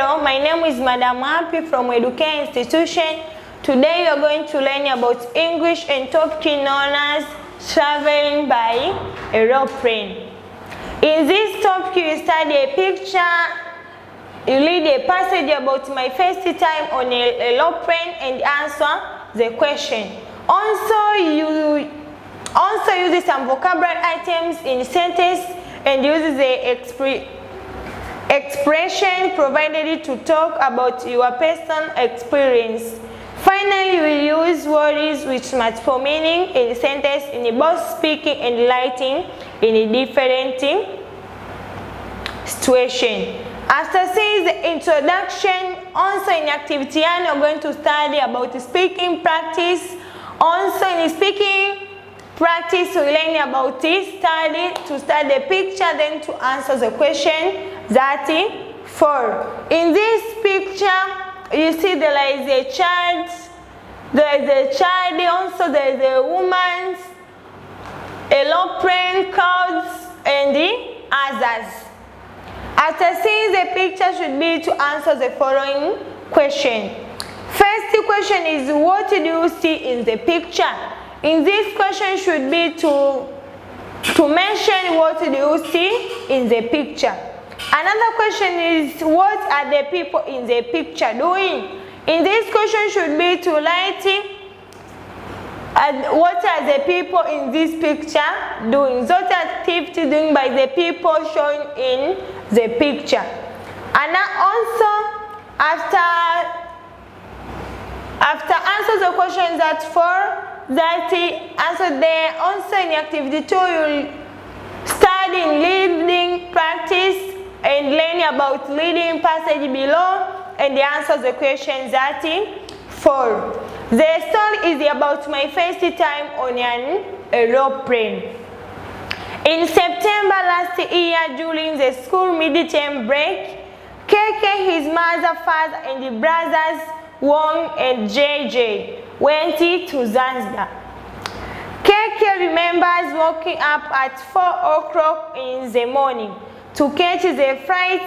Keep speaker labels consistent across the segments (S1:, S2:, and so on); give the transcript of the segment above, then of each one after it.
S1: Hello, my name is Madam Happy from Edukea Institution. Today we are going to learn about English and topic known as traveling by aeroplane. In this topic you study a picture, you read a passage about my first time on an aeroplane and answer the question. Also use some vocabulary items in sentence and use the expression provided to talk about your personal experience. Finally, we use words with multiple meaning in sentence in both speaking and writing in a different situation. After seeing the introduction, also in activity 1, we're going to study about speaking practice. Also in speaking practice, we learn about to study the picture, then to answer the question 34. In this picture, you see there is a child, also there is a woman, aeroplane, clouds, and the others. After seeing the picture should be to answer the following question. First question is, what do you see in the picture? In this question should be to mention what do you see in the picture. Another question is, what are the people in the picture doing? In this question should be to write what are the people in this picture doing. What activity doing by the people shown in the picture. And also after answer the questions answer there, also in activity 2 you'll study reading practice and learn about reading passage below and answer the question 34. The story is about my first time on an aeroplane. In September last year, during the school mid-term break, Keke, his mother, father, and the brothers Wong and JJ went to Zanzibar. Keke remembers waking up at 4 o'clock in the morning to catch the flight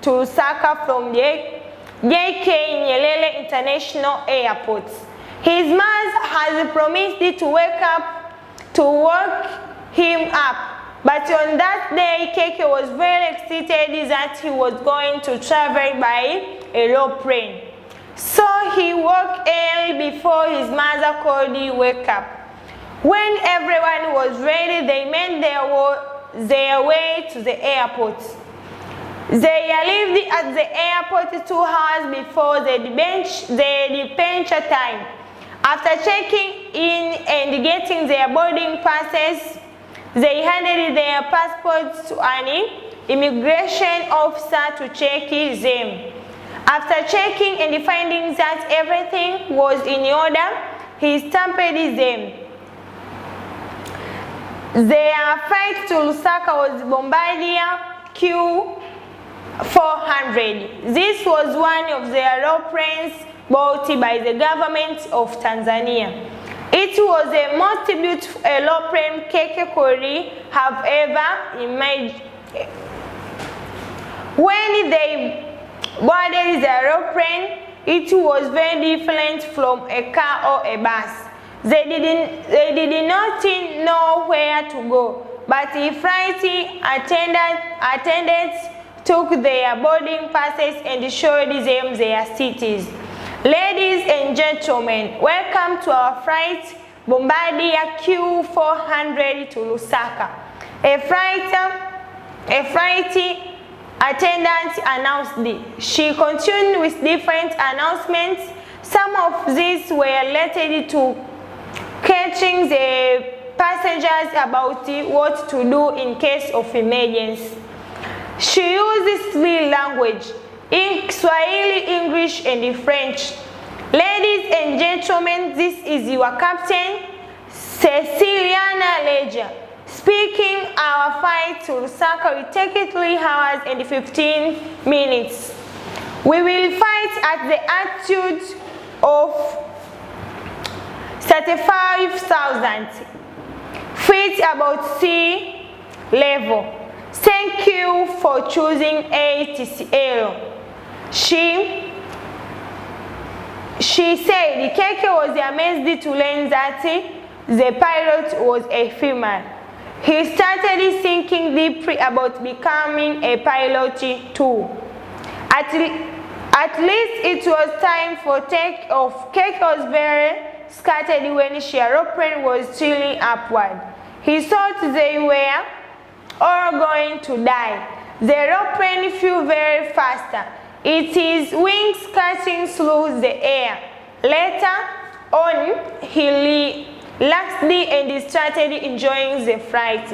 S1: to Lusaka from the JK Nyerere International Airport. His mother has promised to wake him up, but on that day Keke was very excited that he was going to travel by aeroplane. So he woke early before his mother called him wake up. When everyone was ready, they made their way to the airport. They arrived at the airport 2 hours before the departure time. After checking in and getting their boarding passes, they handed their passports to an immigration officer to check them. After checking and finding that everything was in order, he stamped them. Their flight to Lusaka was Bombardier Q400. This was one of the aeroplanes bought by the government of Tanzania. It was the most beautiful aeroplane Keke could have ever imagined. When they boarded the aeroplane, it was very different from a car or a bus. They did not know where to go, but the flight attendants took their boarding passes and showed them their cities. Ladies and gentlemen, welcome to our flight Bombardier Q400 to Lusaka. A flight attendant announced it. She continued with different announcements. Some of these were related to catching the passengers about what to do in case of emergency. She uses 3 languages: Swahili, English, and French. Ladies and gentlemen, this is your captain, Ceciliana Leja, speaking. Our flight to Lusaka will take 3 hours and 15 minutes. We will fly at the altitude of 35,000 feet above sea level. Thank you for choosing ATCL. She said Keke was amazed to learn that the pilot was a female. He started thinking deeply about becoming a pilot too. At least it was time for takeoff. Keke was very scattered when the aeroplane was tilting upward. He thought they were all going to die. The aeroplane flew very faster, its wings cutting through the air. Later on, he relaxed and started enjoying the flight.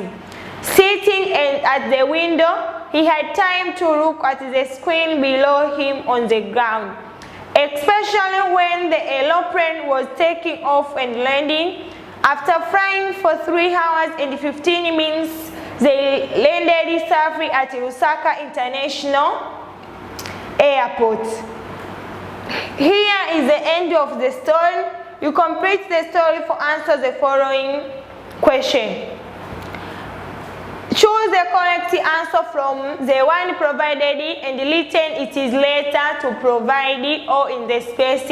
S1: Sitting at the window, he had time to look at the screen below him on the ground, especially when the aeroplane was taking off and landing. After flying for 3 hours and 15 minutes, they landed safely at Lusaka International Airport. Here is the end of the story. You complete the story for answer the following question. Choose the correct answer from the one provided and written it is later to provide or in the space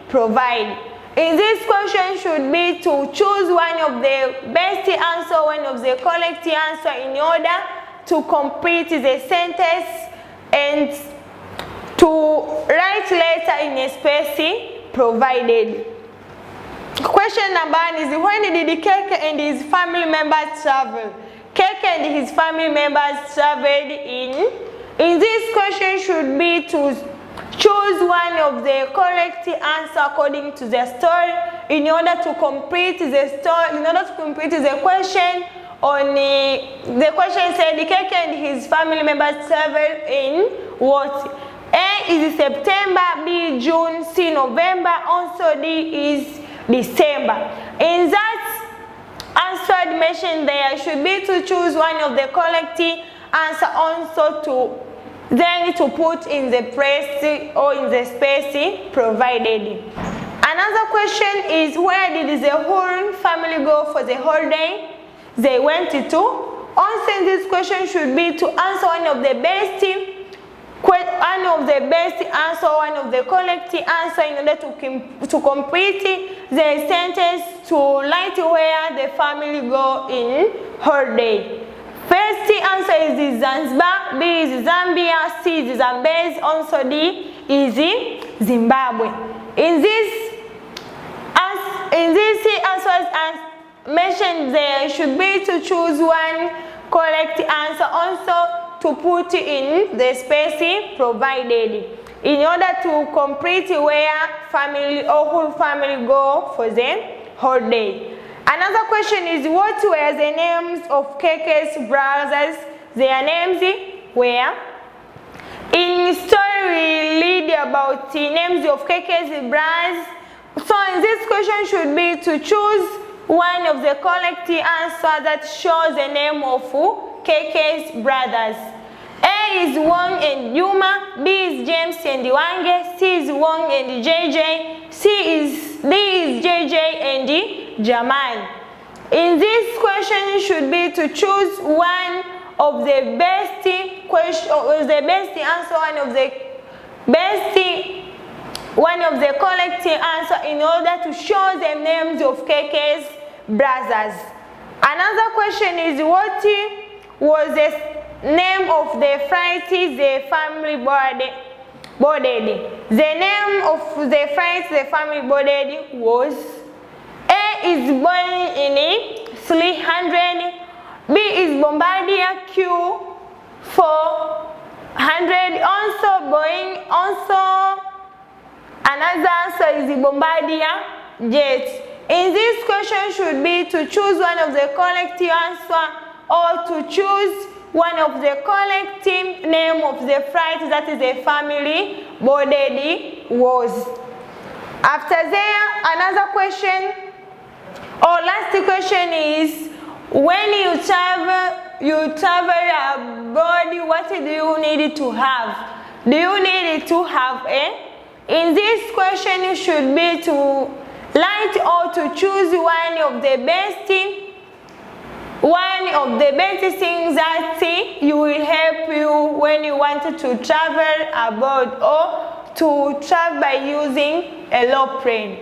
S1: provide. In this question should be to choose one of the best answer, one of the correct answer in order to complete the sentence and to write later in a space provided. Question number 1 is when did Keke and his family members travel? Keke and his family members traveled in this question should be to choose one of the correct answer according to the story in order to complete the story, in order to complete the question. On the question said Keke and his family members traveled in what? A is September, B June, C November, also D is December. In that answer mentioned there should be to choose one of the correct answer also to then to put in the place or in the space provided. Another question is where did the whole family go for the holiday? They went to. Also this question should be to answer one of the best answer, one of the correct answer in order to complete the sentence to write where the family go in holiday. First answer is Zanzibar, B is Zambia, C is Zambezi, also D is Zimbabwe. In this answers as mentioned there should be to choose one correct answer also to put in the space provided in order to complete where family or whole family go for the holiday. Another question is what were the names of Keke's brothers? Their names were. In story we read about the names of Keke's brothers. So in this question should be to choose one of the correct answer that shows the name of Keke's brothers. A is Wong and Juma, B is James and Wange, C is Wong and JJ, D is JJ and Jamal. In this question should be to choose one of the best question, or the best answer, one of the correct answer in order to show the names of Keke's brothers. Another question is what was the name of the flight the family boarded? The name of the flight the family boarded was A is Boeing in 300, B is Bombardier Q400, also Boeing, also another answer is the Bombardier jet. In this question should be to choose one of the correct answer or to choose one of the correct name of the flight that is the family boarded was. After there, another question or last question is when you travel abroad, what do you need to have? Do you need to have a? In this question you should be to write or to choose one of the best one of the best things that you will help you when you want to travel abroad or to travel by using Aeroplane.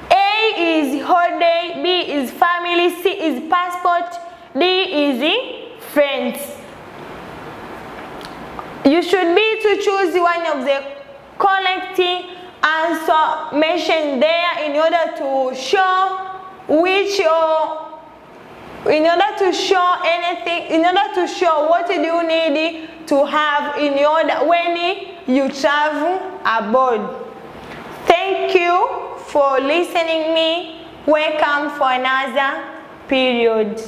S1: A is holiday, B is family, C is passport, D is friends. You should be to choose one of the correct answer mentioned there in order to show what do you need to have in order when you travel abroad. Thank you for listening me. Welcome for another period.